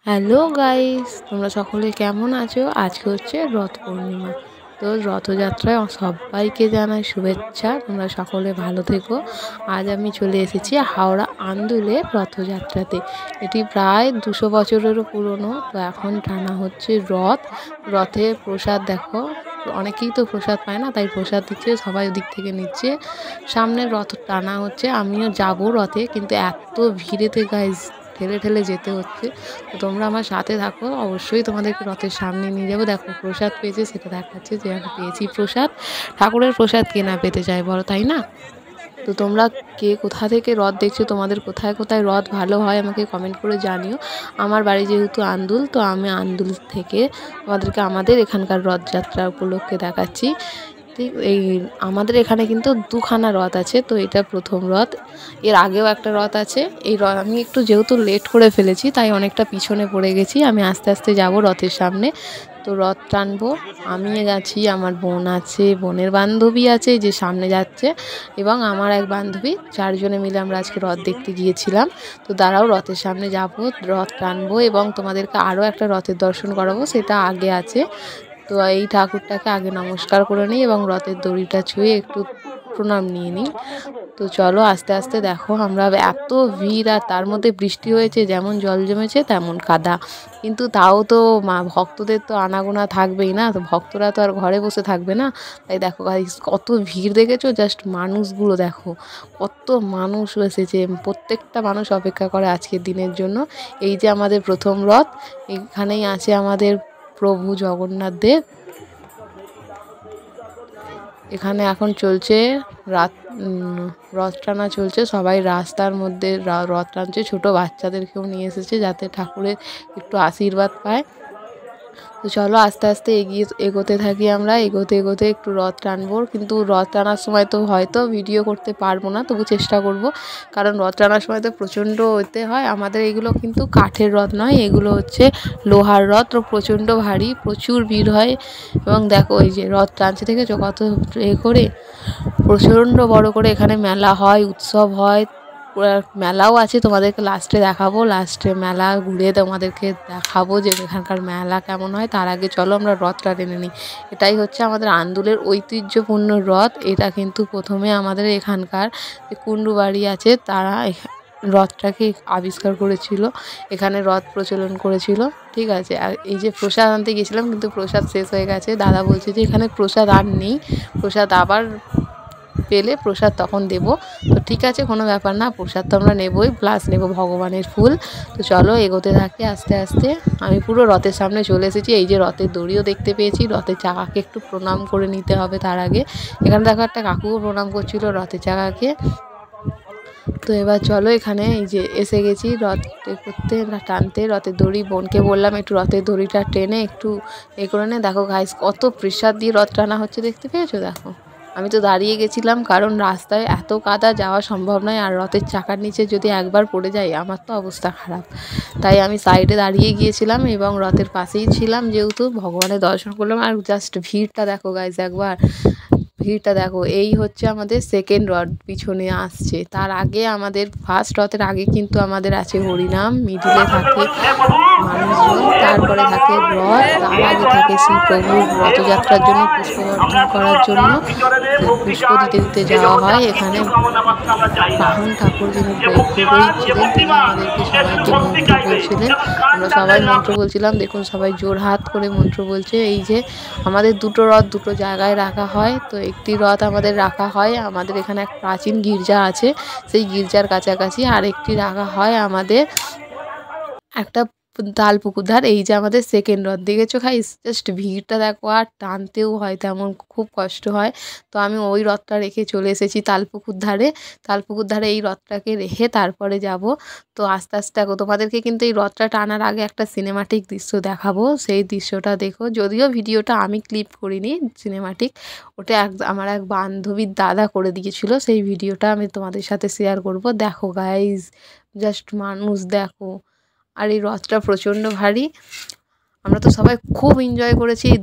Hello guys, তোমরা সকলে কেমন আছো? আজকে হচ্ছে রথ পূর্ণিমা। তো রথযাত্রায় সবাইকে জানাই শুভেচ্ছা। তোমরা সকলে ভালো থেকো। আজ আমি চলে এসেছি হাওড়া আন্দুলে রথযাত্রাতে। এটি প্রায় 200 বছরেরও পুরনো। তো এখন টানা হচ্ছে রথ। রথে প্রসাদ দেখো, অনেকেই তো প্রসাদ পায় না, তাই প্রসাদ দিচ্ছে, সবাই ওদিক থেকে নিচ্ছে। সামনে রথ টানা হচ্ছে, আমিও যাব রথে, কিন্তু এত ভিড়েতে গাইস ঠেলে ঠেলে যেতে হচ্ছে। তো তোমরা আমার সাথে থাকো, অবশ্যই তোমাদেরকে রথের সামনে নিয়ে যাবো। দেখো প্রসাদ পেয়েছে, সেটা দেখাচ্ছে যে আমি পেয়েছি প্রসাদ। ঠাকুরের প্রসাদ কে না পেতে চায় বলো, তাই না? তো তোমরা কে কোথা থেকে রথ দেখছো, তোমাদের কোথায় কোথায় রথ ভালো হয় আমাকে কমেন্ট করে জানিও। আমার বাড়ি যেহেতু আন্দুল, তো আমি আন্দুল থেকে তোমাদেরকে আমাদের এখানকার রথযাত্রা উপলক্ষে দেখাচ্ছি। ঠিক এই আমাদের এখানে কিন্তু দুখানা রথ আছে। তো এটা প্রথম রথ, এর আগেও একটা রথ আছে। এই রথ আমি একটু যেহেতু লেট করে ফেলেছি, তাই অনেকটা পিছনে পড়ে গেছি। আমি আস্তে আস্তে যাব রথের সামনে। তো রথ টানবো, আমি গেছি, আমার বোন আছে, বোনের বান্ধবী আছে যে সামনে যাচ্ছে, এবং আমার এক বান্ধবী, 4 জনে মিলে আমরা আজকে রথ দেখতে গিয়েছিলাম। তো দাঁড়াও, রথের সামনে যাব, রথ টানবো এবং তোমাদেরকে আরও একটা রথের দর্শন করাবো, সেটা আগে আছে। তো এই ঠাকুরটাকে আগে নমস্কার করে নিই এবং রথের দড়িটা ছুঁয়ে একটু প্রণাম নিয়ে নিই। তো চলো আস্তে আস্তে, দেখো আমরা এত ভিড়, আর তার মধ্যে বৃষ্টি হয়েছে, যেমন জল জমেছে তেমন কাদা। কিন্তু তাও তো ভক্তদের তো আনাগোনা থাকবেই না, তো ভক্তরা তো আর ঘরে বসে থাকবে না। তাই দেখো গাইস কত ভিড় দেখেছো, জাস্ট মানুষগুলো দেখো, কত মানুষ এসেছে। প্রত্যেকটা মানুষ অপেক্ষা করে আজকের দিনের জন্য। এই যে আমাদের প্রথম রথ, এখানেই আছে আমাদের প্রভু জগন্নাথ দেব। এখানে এখন চলছে রাত, রথ টানা চলছে, সবাই রাস্তার মধ্যে রথ টানছে, ছোটো বাচ্চাদেরকেও নিয়ে এসেছে যাতে ঠাকুরের একটু আশীর্বাদ পায়। তো চলো আস্তে আস্তে এগোতে থাকি, আমরা এগোতে এগোতে একটু রথ টানবো। কিন্তু রথ টানার সময় তো হয়তো ভিডিও করতে পারবো না, তবু চেষ্টা করব, কারণ রথ টানার সময় তো প্রচণ্ড হতে হয়। আমাদের এগুলো কিন্তু কাঠের রথ নয়, এগুলো হচ্ছে লোহার রথ, তো প্রচণ্ড ভারী, প্রচুর ভিড় হয়। এবং দেখো এই যে রথ টানছে, দেখেছো কত করে, প্রচণ্ড বড় করে এখানে মেলা হয়, উৎসব হয়। মেলাও আছে, তোমাদেরকে লাস্টে দেখাবো, লাস্টে মেলা ঘুরে তোমাদেরকে দেখাবো যে এখানকার মেলা কেমন হয়। তার আগে চলো আমরা রথটা টেনে নিই। এটাই হচ্ছে আমাদের আন্দুলের ঐতিহ্যপূর্ণ রথ। এটা কিন্তু প্রথমে আমাদের এখানকার যে কুণ্ডু বাড়ি আছে, তারা রথটাকে আবিষ্কার করেছিল, এখানে রথ প্রচলন করেছিল। ঠিক আছে, আর এই যে প্রসাদ আনতে গেছিলাম, কিন্তু প্রসাদ শেষ হয়ে গেছে। দাদা বলছে যে এখানে প্রসাদ আর নেই, প্রসাদ আবার পেলে প্রসাদ তখন দেব। তো ঠিক আছে, কোনো ব্যাপার না, প্রসাদ তো আমরা নেবই, প্লাস নেব ভগবানের ফুল। তো চলো এগোতে থাকি আস্তে আস্তে। আমি পুরো রথের সামনে চলে এসেছি। এই যে রথের দড়িও দেখতে পেয়েছি, রথের চাকাকে একটু প্রণাম করে নিতে হবে তার আগে। এখানে দেখো একটা কাকুও প্রণাম করছিল রথের চাকাকে। তো এবার চলো, এখানে এই যে এসে গেছি রথ করতে, টানতে রথের দড়ি। বোনকে বললাম একটু রথের দড়িটা টেনে একটু করে নে। দেখো গাইস কত প্রেশার দিয়ে রথ টানা হচ্ছে, দেখতে পেয়েছো? দেখো আমি তো দাঁড়িয়ে গেছিলাম, কারণ রাস্তায় এত কাদা, যাওয়া সম্ভব নয়। আর রথের চাকার নিচে যদি একবার পড়ে যাই, আমার তো অবস্থা খারাপ। তাই আমি সাইডে দাঁড়িয়ে গিয়েছিলাম এবং রথের পাশেই ছিলাম, যেহেতু ভগবানের দর্শন করলাম। আর জাস্ট ভিড়টা দেখো গাইস একবার, ভিড়টা দেখো। এই হচ্ছে আমাদের সেকেন্ড রথ পিছনে আসছে, তার আগে আমাদের ফার্স্ট রথের আগে কিন্তু আমাদের আছে হরিনাম, মিডিলে থাকে মানুষজন, তারপরে থাকে রথ, তার আগে থাকে শ্রী প্রভুর রথযাত্রার জন্য পুষ্পবর্ধন করার জন্য পুষ্প দিতে দিতে যাওয়া হয়। এখানে বাহন ঠাকুর যিনি পুরোহিত ছিলেন, তিনি আমাদেরকে সবাইকে মন্ত্র বলছিলেন। আমরা সবাই মন্ত্র বলছিলাম, দেখুন সবাই জোর হাত করে মন্ত্র বলছে। এই যে আমাদের দুটো রথ দুটো জায়গায় রাখা হয়। তো একটি রথ আমাদের রাখা হয় আমাদের এখানে এক প্রাচীন গির্জা আছে, সেই গির্জার কাছাকাছি। আর একটি রাখা হয় আমাদের একটা তালপুকুর ধার। এই যে আমাদের সেকেন্ড রথ, দেখেছো গাইস জাস্ট ভিড়টা দেখো, আর টানতেও হয় তেমন, খুব কষ্ট হয়। তো আমি ওই রথটা রেখে চলে এসেছি তালপুকুর ধারে। তালপুকুর ধারে এই রথটাকে রেখে তারপরে যাব। তো আস্তে আস্তে দেখো, তোমাদেরকে কিন্তু এই রথটা টানার আগে একটা সিনেমাটিক দৃশ্য দেখাবো, সেই দৃশ্যটা দেখো। যদিও ভিডিওটা আমি ক্লিপ করিনি সিনেমাটিক, ওটা আমার এক বান্ধবীর দাদা করে দিয়েছিল, সেই ভিডিওটা আমি তোমাদের সাথে শেয়ার করব। দেখো গাইস জাস্ট মানুষ দেখো, আর এই রথটা প্রচণ্ড ভারী। আমরা তো সবাই খুব এনজয় করেছি এই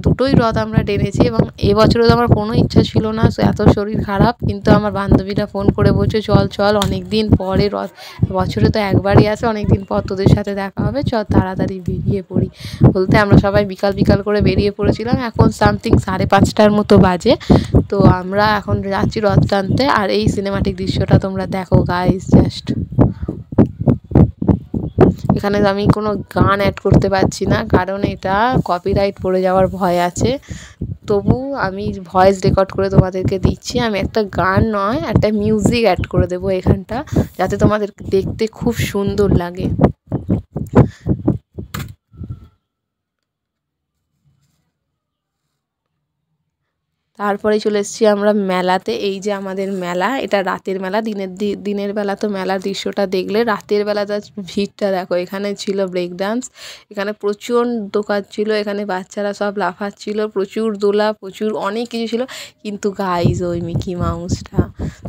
দুটোই রথ আমরা টেনেছি। এবং এবছরে তো আমার কোনো ইচ্ছা ছিল না, এত শরীর খারাপ, কিন্তু আমার বান্ধবীরা ফোন করে বলছে চল চল, অনেক দিন পরে রথ, বছরে তো একবারই আসে, অনেক দিন পর তোদের সাথে দেখা হবে, চল তাড়াতাড়ি বেরিয়ে পড়ি। বলতে আমরা সবাই বিকাল বিকাল করে বেরিয়ে পড়েছিলাম। এখন সামথিং 5:30 মতো বাজে। তো আমরা এখন যাচ্ছি রথ টানতে। আর এই সিনেমাটিক দৃশ্যটা তোমরা দেখো গাইস, জাস্ট এখানে আমি কোনো গান অ্যাড করতে পারছি না, কারণ এটা কপিরাইট পড়ে যাওয়ার ভয় আছে। তবু আমি ভয়েস রেকর্ড করে তোমাদেরকে দিচ্ছি। আমি একটা গান নয়, একটা মিউজিক অ্যাড করে দেবো এখানটা, যাতে তোমাদের দেখতে খুব সুন্দর লাগে। তারপরে চলে এসেছি আমরা মেলাতে। এই যে আমাদের মেলা, এটা রাতের মেলা। দিনের বেলা তো মেলার দৃশ্যটা দেখলে, রাতের বেলা তার ভিড়টা দেখো। এখানে ছিল ব্রেক ডান্স, এখানে প্রচুর দোকান ছিল, এখানে বাচ্চারা সব লাফাচ্ছিল, প্রচুর দোলা, প্রচুর অনেক কিছু ছিল। কিন্তু গাইজ ওই মিকি মাউসটা।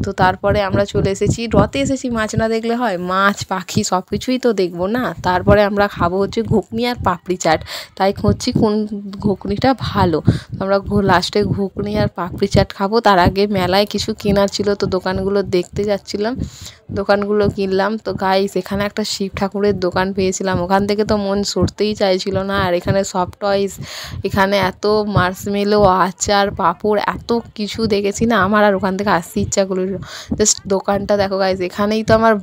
তো তারপরে আমরা চলে এসেছি রথে, এসেছি মাছ না দেখলে হয়, মাছ পাখি সব কিছুই তো দেখবো না। তারপরে আমরা খাবো হচ্ছে ঘুগনি আর পাপড়ি চাট। তাই খুঁজছি কোন ঘুগনিটা ভালো। আমরা লাস্টে ঘুগনি আর পাপড়ি চাট খাবো। তার আগে মেলায় কিছু কেনার ছিল, তো দোকানগুলো দেখতে যাচ্ছিলাম, দোকানগুলো কিনলাম। তো গাইস এখানে একটা শিব ঠাকুরের দোকান পেয়েছিলাম, ওখান থেকে তো মন সরতেই চাইছিল না। আর এখানে সফট টয়েস, এখানে এত মার্শমেলো, আচার, পাঁপড়, এত কিছু দেখেছি না, আমার আর ওখান থেকে আসতে ইচ্ছা করলো। জাস্ট দোকানটা দেখো গাইস, এখানেই তো আমার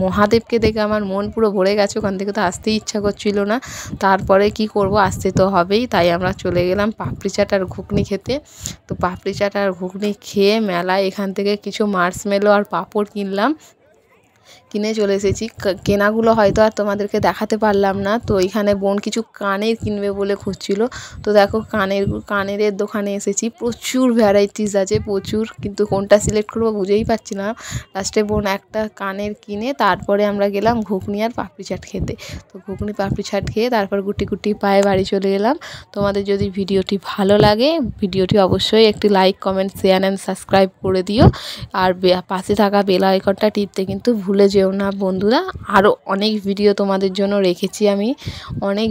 মহাদেবকে দেখে আমার মন পুরো ভরে গেছে, ওখান থেকে তো আসতেই ইচ্ছা করছিল না। তারপরে কি করব, আসতে তো হবেই, তাই আমরা চলে গেলাম পাপড়ি চাট আর ঘুগনি খেতে। তো পাপড়ি চাট আর ঘুগনি খেয়ে মেলায় এখান থেকে কিছু মার্শমেলো আর পাঁপড় কিনলাম, কিনে চলে এসেছি। কেনাগুলো হয়তো আর তোমাদেরকে দেখাতে পারলাম না। তো এখানে বোন কিছু কানের কিনবে বলে খুঁজছিল। তো দেখো কানের দোকানে এসেছি, প্রচুর ভ্যারাইটিস আছে, প্রচুর, কিন্তু কোনটা সিলেক্ট করবো বুঝেই পাচ্ছি না। লাস্টে বোন একটা কানের কিনে তারপরে আমরা গেলাম ঘুগনি আর পাপড়ি চাট খেতে। তো ঘুগনি পাপড়ি চাট খেয়ে তারপর গুটি গুটি পায়ে বাড়ি চলে এলাম। তোমাদের যদি ভিডিওটি ভালো লাগে, ভিডিওটি অবশ্যই একটি like, comment, share and subscribe করে দিও। আর পাশে থাকা বেল আইকনটা টিপতে কিন্তু ভুলে যেও না বন্ধুরা। আরও অনেক ভিডিও তোমাদের জন্য রেখেছি আমি, অনেক